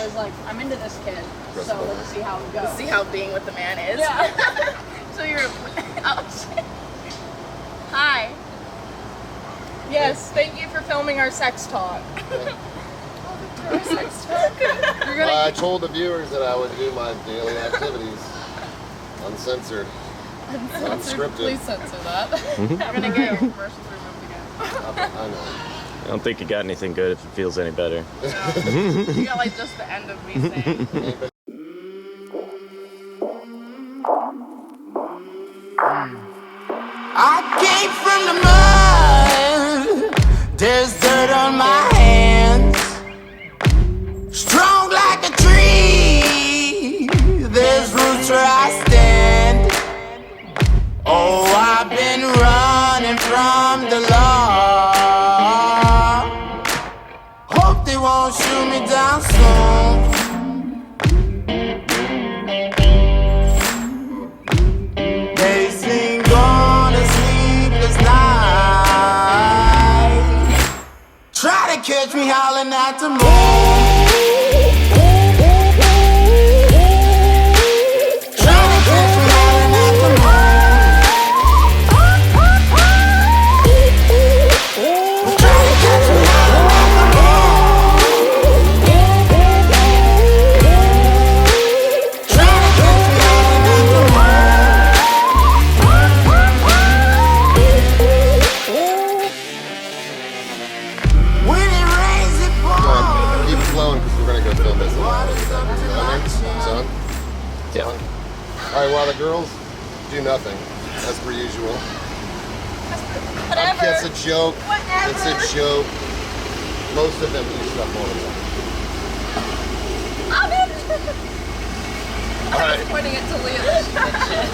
was like, I'm into this kid, so let's see how it goes. Let's see how being with the man is. Yeah. So you're, oh shit. Hi. Yes, thank you for filming our sex talk. Our sex talk. You're gonna. I told the viewers that I would do my daily activities, uncensored, unscripted. Please censor that. We're gonna get your commercials removed again. I know. I don't think you got anything good if it feels any better. No. You got like just the end of me saying. I came from the mud. There's dirt on my hands. Strong like a tree. There's roots where I stand. Oh, I've been running from the law. Hope they won't shoot me down soon. They sing on a sleepless night. Try to catch me howling at the moon. Try to catch me howling at the moon. Try to catch me howling at the moon. Try to catch me howling at the moon. When it rains, it pours. Keep it flowing because we're going to go film this. Son? Yeah. Alright, while the girls do nothing, as per usual. Whatever. It's a joke. Whatever. It's a joke. Most of them do stuff all the time. Alright. Pointing it to Leah that she did shit.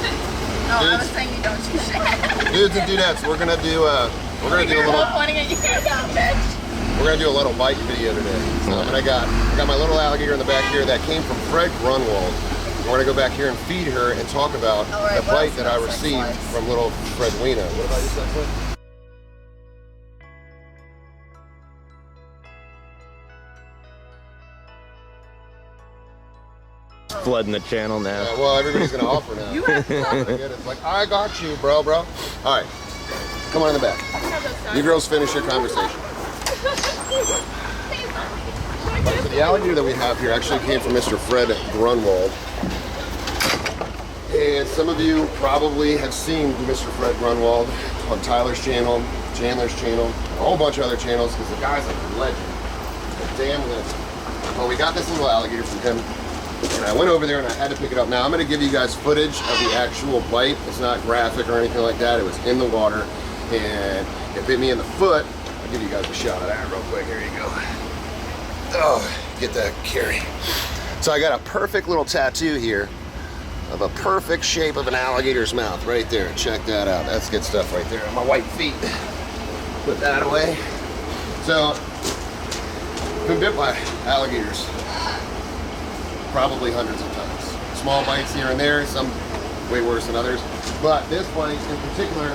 No, I was saying you don't shoot shit. Dudes and dudettes, we're gonna do a You're little all pointing at you, bitch. we're gonna do a little bite video today. So I got my little alligator in the back here that came from Fred Grunwald. We're gonna go back here and feed her and talk about All right, the what bite else that I about sex received lives? from little Fredwina. What about your sex life? Flooding the channel now. Well, everybody's gonna offer now. It's like, I got you, bro. All right, come on in the back. You girls finish your conversation. So the alligator that we have here actually came from Mr. Fred Grunwald. And some of you probably have seen Mr. Fred Grunwald on Tyler's channel, Chandler's channel, and a whole bunch of other channels because the guy's like a legend. A damn legend. Well, we got this little alligator from him. And I went over there and I had to pick it up. Now I'm going to give you guys footage of the actual bite. It's not graphic or anything like that. It was in the water and it bit me in the foot. I'll give you guys a shot of that real quick. Here you go. Oh, get that carry. So I got a perfect little tattoo here of a perfect shape of an alligator's mouth right there. Check that out. That's good stuff right there on my white feet. Put that away. So, been bit by alligators probably hundreds of times. Small bites here and there, some way worse than others. But this bite in particular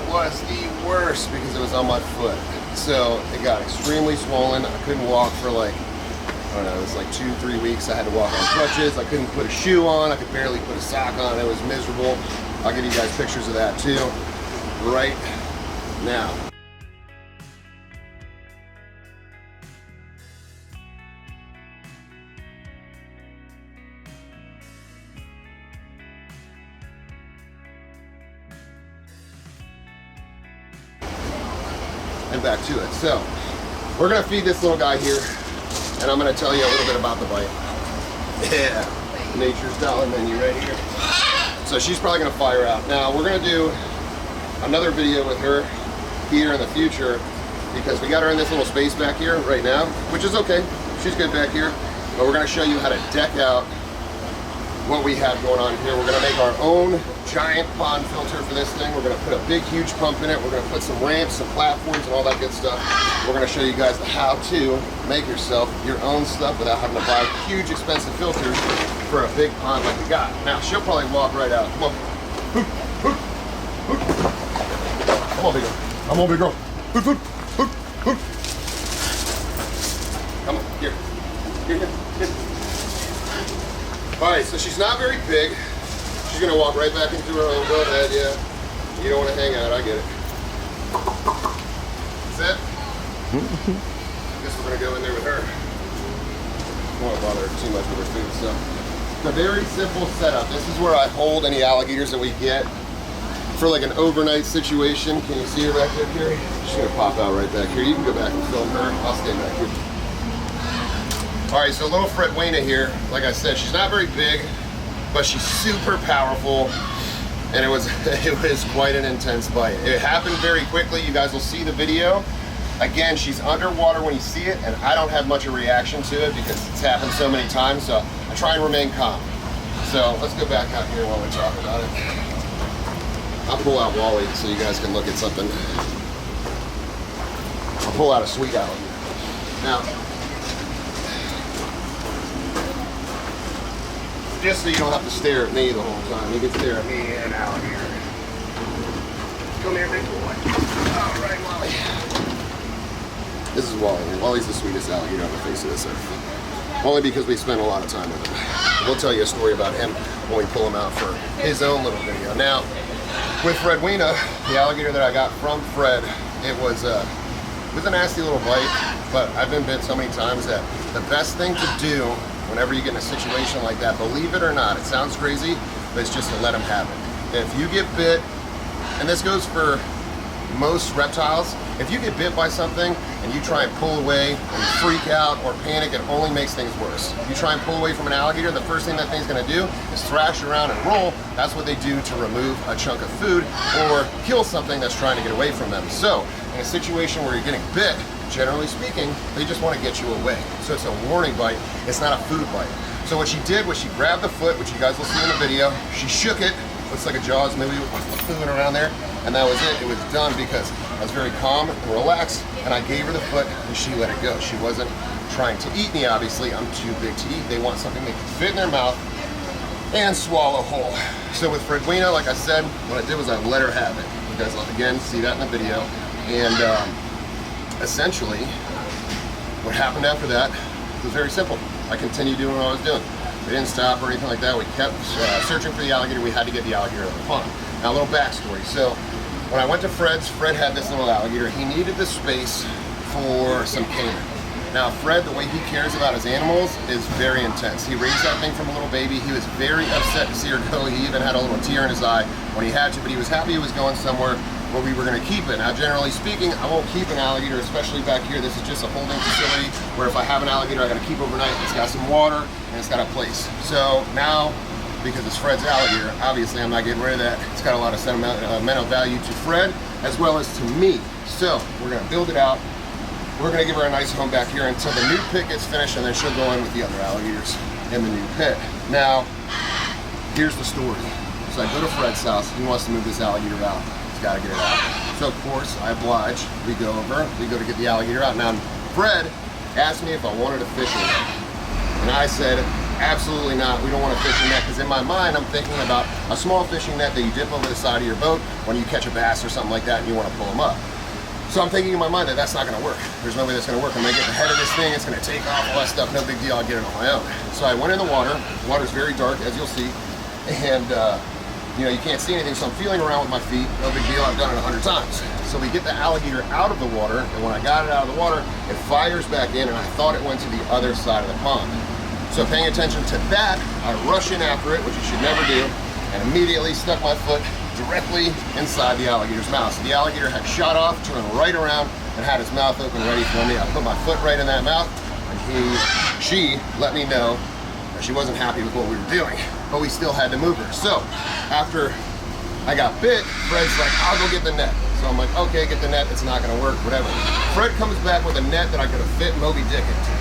was the worst because it was on my foot. So it got extremely swollen. I couldn't walk for like, I don't know, it was like 2-3 weeks. I had to walk on crutches. I couldn't put a shoe on. I could barely put a sock on. It was miserable. I'll give you guys pictures of that too right now. And back to it. So, we're gonna feed this little guy here, and I'm gonna tell you a little bit about the bite. Yeah, Nature's Dollar menu right here. So she's probably gonna fire out. Now, we're gonna do another video with her here in the future because we got her in this little space back here right now, which is okay. She's good back here, but we're gonna show you how to deck out what we have going on here. We're gonna make our own giant pond filter for this thing. We're gonna put a big, huge pump in it. We're gonna put some ramps, some platforms, and all that good stuff. We're gonna show you guys the how to make yourself your own stuff without having to buy huge, expensive filters for a big pond like we got. Now, she'll probably walk right out. Come on. Come on, big girl. Come on, big girl. Come on, here. Here. All right, so she's not very big. She's gonna walk right back into her home. Go ahead, yeah. You don't want to hang out, I get it. That's it? Guess we're gonna go in there with her. I don't want to bother her too much with her food, so. It's a very simple setup. This is where I hold any alligators that we get for like an overnight situation. Can you see her back there, Carrie? She's gonna pop out right back here. You can go back and film her. I'll stay back here. All right, so little Fredwina here. Like I said, she's not very big, but she's super powerful. And it was quite an intense bite. It happened very quickly. You guys will see the video. Again, she's underwater when you see it, and I don't have much of a reaction to it because it's happened so many times, so I try and remain calm. So let's go back out here while we talk about it. I'll pull out Wally so you guys can look at something. I'll pull out a sweet alligator. Now, just so you don't have to stare at me the whole time. You can stare at me and alligator. Come here, big boy. All right, Wally. This is Wally. Wally's the sweetest alligator on the face of this earth. Only because we spend a lot of time with him. We'll tell you a story about him when we pull him out for his own little video. Now, with Fredwina, the alligator that I got from Fred, it was a nasty little bite, but I've been bit so many times that the best thing to do whenever you get in a situation like that, believe it or not, it sounds crazy, but it's just to let them have it. If you get bit, and this goes for most reptiles, if you get bit by something and you try and pull away and freak out or panic, it only makes things worse. If you try and pull away from an alligator, the first thing that thing's gonna do is thrash around and roll. That's what they do to remove a chunk of food or kill something that's trying to get away from them. So, in a situation where you're getting bit, generally speaking, they just want to get you away. So it's a warning bite, it's not a food bite. So what she did was she grabbed the foot, which you guys will see in the video, she shook it, looks like a Jaws movie with moving around there, and that was it. It was done because I was very calm and relaxed, and I gave her the foot and she let it go. She wasn't trying to eat me, obviously. I'm too big to eat. They want something they can fit in their mouth and swallow whole. So with Fredwina, like I said, what I did was I let her have it. You guys will again see that in the video. And essentially, what happened after that was very simple. I continued doing what I was doing. We didn't stop or anything like that. We kept searching for the alligator. We had to get the alligator out of the pond. Now, a little backstory. So, when I went to Fred's, Fred had this little alligator. He needed the space for some caiman. Now, Fred, the way he cares about his animals is very intense. He raised that thing from a little baby. He was very upset to see her go. He even had a little tear in his eye when he had to, but he was happy he was going somewhere where we were going to keep it. Now, generally speaking, I won't keep an alligator, especially back here. This is just a holding facility where if I have an alligator, I got to keep overnight. It's got some water and it's got a place. So now, because it's Fred's alligator, obviously I'm not getting rid of that. It's got a lot of sentimental value to Fred as well as to me. So we're going to build it out. We're going to give her a nice home back here until the new pit gets finished, and then she'll go in with the other alligators in the new pit. Now, here's the story. So I go to Fred's house. He wants to move this alligator out. Got to get it out. So of course I oblige. We go over, we go to get the alligator out. Now Fred asked me if I wanted to fish a net, and I said absolutely not. We don't want to fish a net, because in my mind I'm thinking about a small fishing net that you dip over the side of your boat when you catch a bass or something like that and you want to pull them up. So I'm thinking in my mind that that's not going to work. There's no way that's going to work. I'm going to get the head of this thing, it's going to take off, all that stuff, no big deal, I'll get it on my own. So I went in the water. The water's very dark, as you'll see, and you know, you can't see anything, so I'm feeling around with my feet. No big deal, I've done it 100 times. So we get the alligator out of the water, and when I got it out of the water, it fires back in, and I thought it went to the other side of the pond. So paying attention to that, I rush in after it, which you should never do, and immediately stuck my foot directly inside the alligator's mouth. So the alligator had shot off, turned right around, and had his mouth open ready for me. I put my foot right in that mouth, and she let me know that she wasn't happy with what we were doing, but we still had to move her. So after I got bit, Fred's like, I'll go get the net. So I'm like, okay, get the net, it's not gonna work, whatever. Fred comes back with a net that I could have fit Moby Dick into.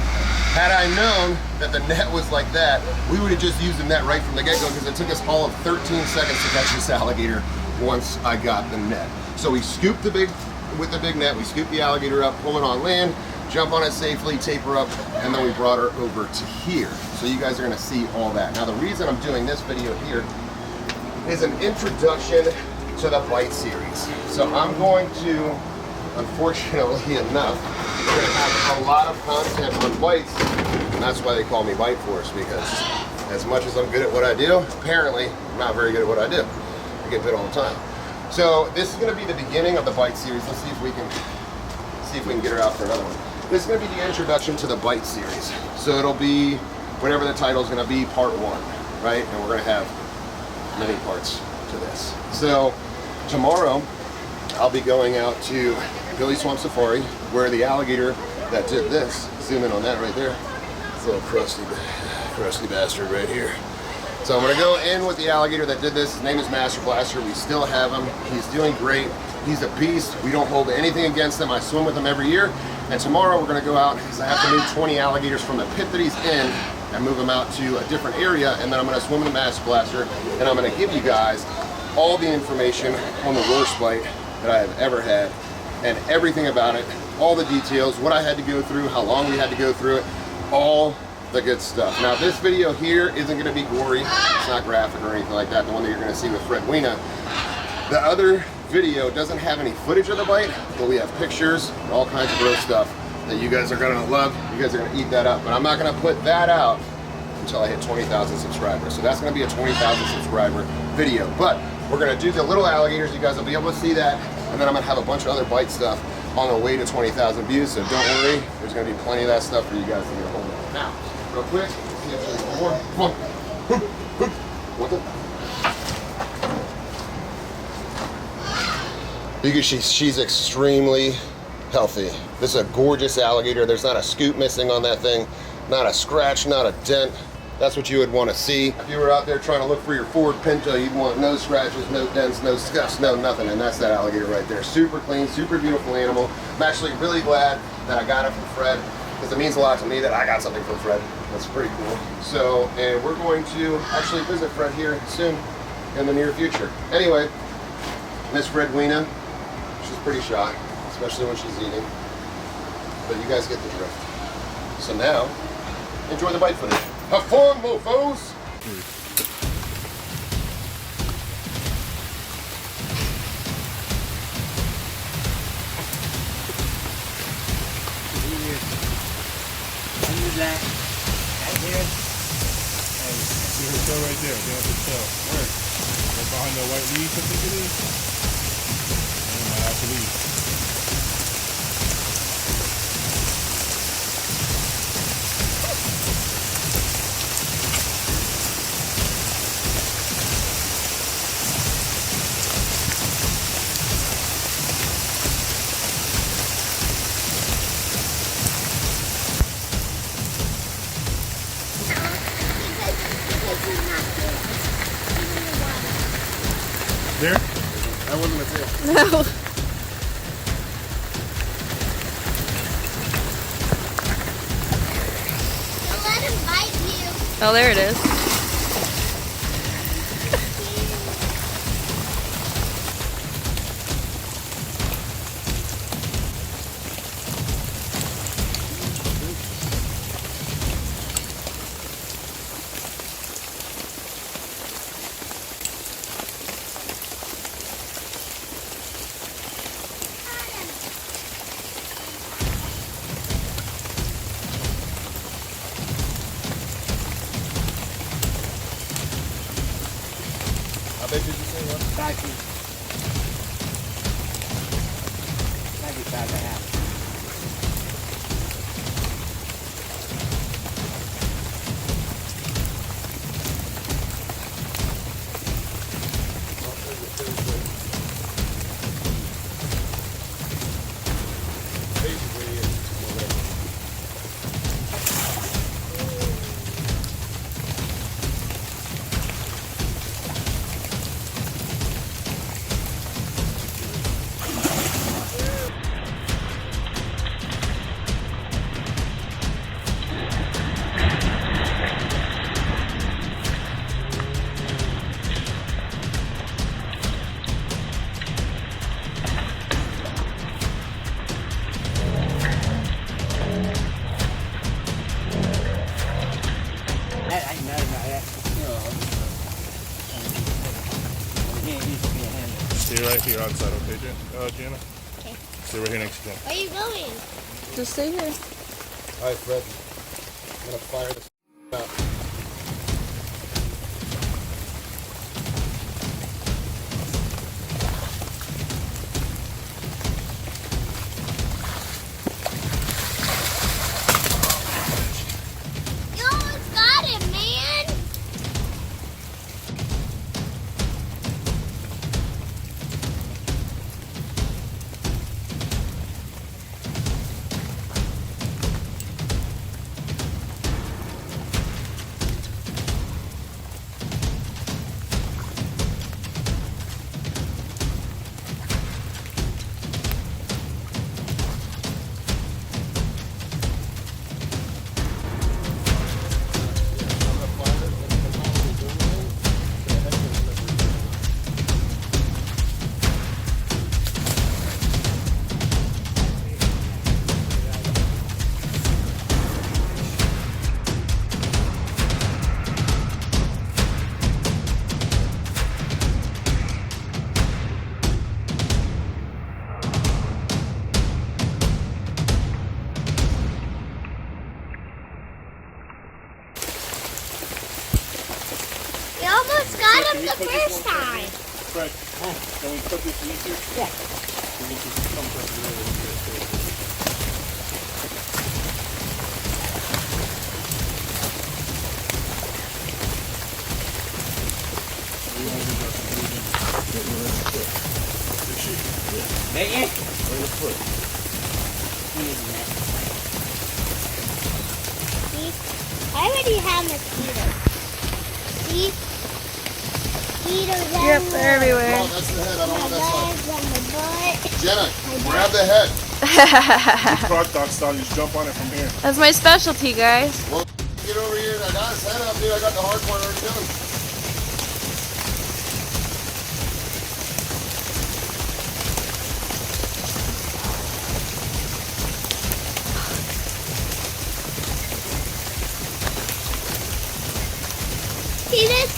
Had I known that the net was like that, we would have just used the net right from the get-go, because it took us all of 13 seconds to catch this alligator once I got the net. So we scooped with the big net, we scooped the alligator up, pull it on land, jump on it safely, tape her up, and then we brought her over to here. So you guys are gonna see all that. Now the reason I'm doing this video here is an introduction to the bite series. So I'm going to, unfortunately enough, we're gonna have a lot of content on bites, and that's why they call me Bite Force, because as much as I'm good at what I do, apparently I'm not very good at what I do. I get bit all the time. So this is going to be the beginning of the bite series. Let's see if we can get her out for another one. This is going to be the introduction to the bite series. So it'll be whatever the title is going to be, part 1, right? And we're going to have many parts to this. So tomorrow I'll be going out to Billy Swamp Safari, where the alligator that did this, zoom in on that right there, this little crusty bastard right here. So I'm gonna go in with the alligator that did this. His name is Master Blaster. We still have him. He's doing great. He's a beast. We don't hold anything against him. I swim with him every year. And tomorrow we're gonna go out, because I have to move 20 alligators from the pit that he's in and move them out to a different area. And then I'm gonna swim with the Master Blaster, and I'm gonna give you guys all the information on the worst bite that I have ever had, and everything about it, all the details, what I had to go through, how long we had to go through it, all the good stuff. Now this video here isn't going to be gory, it's not graphic or anything like that, the one that you're going to see with Fredwina. The other video doesn't have any footage of the bite, but we have pictures and all kinds of gross stuff that you guys are going to love. You guys are going to eat that up, but I'm not going to put that out until I hit 20,000 subscribers. So that's going to be a 20,000 subscriber video, but we're going to do the little alligators. You guys will be able to see that, and then I'm going to have a bunch of other bite stuff on the way to 20,000 views, so don't worry, there's going to be plenty of that stuff for you guys to get a hold of. Now, real quick, see if there's one more. Come on. What the? You can see she's extremely healthy. This is a gorgeous alligator. There's not a scoop missing on that thing, not a scratch, not a dent. That's what you would want to see. If you were out there trying to look for your Ford Pinto, you'd want no scratches, no dents, no scuffs, no nothing, and that's that alligator right there. Super clean, super beautiful animal. I'm actually really glad that I got it from Fred, because it means a lot to me that I got something from Fred. That's pretty cool. So, and we're going to actually visit Fred here soon, in the near future. Anyway, Miss Fredwina, she's pretty shy, especially when she's eating, but you guys get the drift. So now, enjoy the bite footage. Have fun, mofos! Under that, right there. Hey, see her tail right there. Get up her tail. Where? Right behind the white leaves, I think it is. Oh, my apple leaf. There? That wasn't a tail. No. Don't let him bite you. Oh, there it is. How big did you say, what? 5 feet. 95.5. Stay right here outside, okay, Jana? Okay. Stay right here next to Jen. Where are you going? Just stay here. All right, Fred. I'm gonna fire this out. almost got Can him we the put this first one time. Fred, can we put this in here? Yeah. Can we just come up the road and get it? We want to do that from moving. Right here? Right in the foot. See? I already have mosquitoes. See? Mosquitoes Yep, they're everywhere. Oh, that's the head. I don't My want that side. legs and my butt. Jenna, grab the head. Croc style, just jump on it from here. That's my specialty, guys. Well, get over here. I got his head up, dude. I got the hard part already done. See this?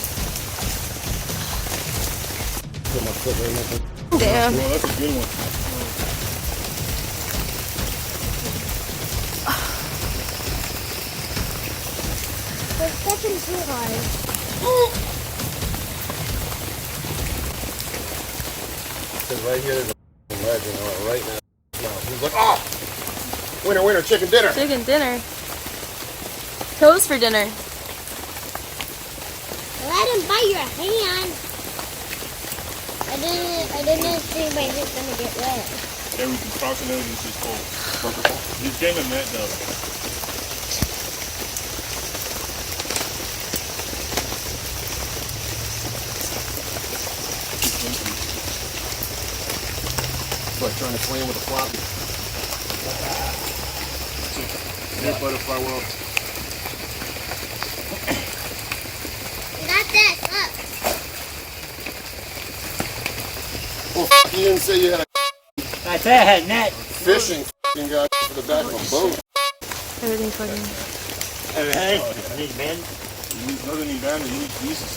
Put my foot right in there. Damn. Well, that's a good one. They're sucking too hard. Because right here there's a legend on it right now. He's like, oh! Winner, winner, chicken dinner. Chicken dinner. Toast for dinner. Let him bite your hand. I didn't think my hand's gonna get wet. Everything, crossing everything's just cold. These game of net though. It's like trying to swim with a floppy. Big butterfly world. Got this, look. Well, you didn't say you had a I said I had net. fishing f***ing guy for the back of a boat. Everything's fucking. Everything. I need bend. You need nothing need bandage, you need pieces.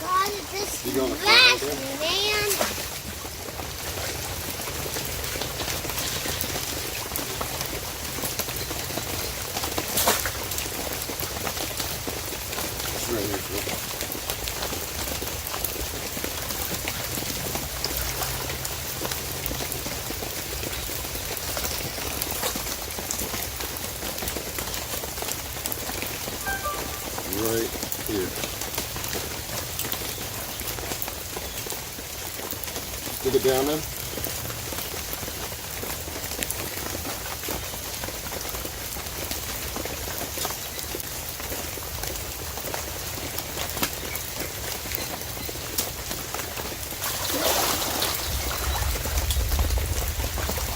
God, it just You going to smashed front me, man. It's right here, Phil. Right here. Stick it down then.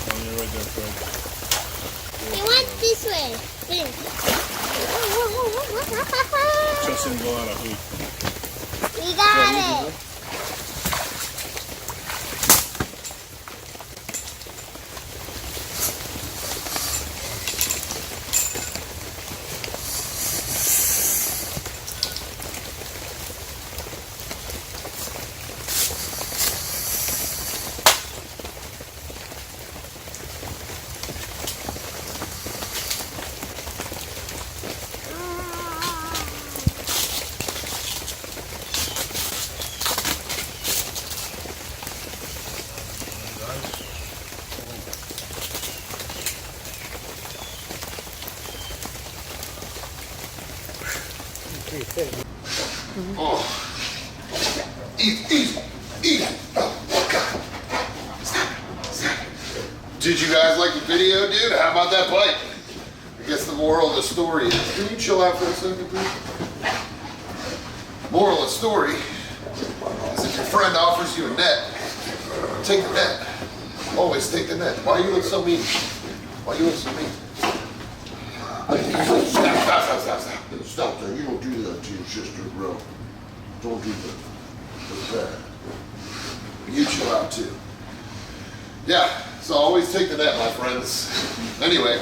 Oh, you're right there, Fred. It went this way. Just didn't go out of hoop. We got it. Oh. Eat, eat, eat. Oh, God. Did you guys like the video, dude? How about that bite? I guess the moral of the story is, can you chill out for a second, please? Moral of the story is if your friend offers you a net, take the net. Always take the net. Why you look so mean? Why you look so mean? Stop. Stop there. You don't do that to your sister, bro. Don't do that. That's bad. You chill out too. Yeah, so always take the net, my friends. Anyway,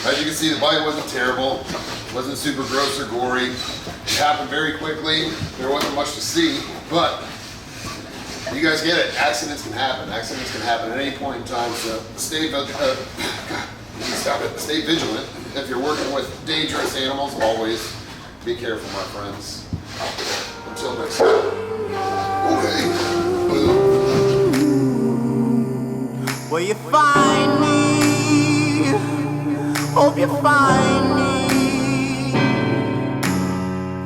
as you can see, the bite wasn't terrible. Wasn't super gross or gory. It happened very quickly. There wasn't much to see, but You guys get it. Accidents can happen. Accidents can happen at any point in time. So stay vigilant. If you're working with dangerous animals, always be careful, my friends. Until next time. Okay. Will you find me? Hope you find me.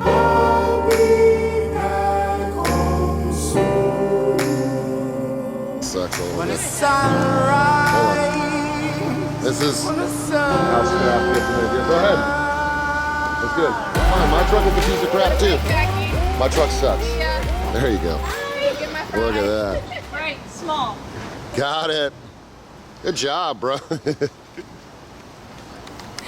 I'll be back home soon. Sucks a little When the bit. sun rises. This is When the how sun scrap gets in there. Go ahead. That's good. Fine, my truck is a piece of crap too. Jackie. My truck sucks. Yeah. There you go. Get my Look at fries. that. Right, small. Got it. Good job, bro.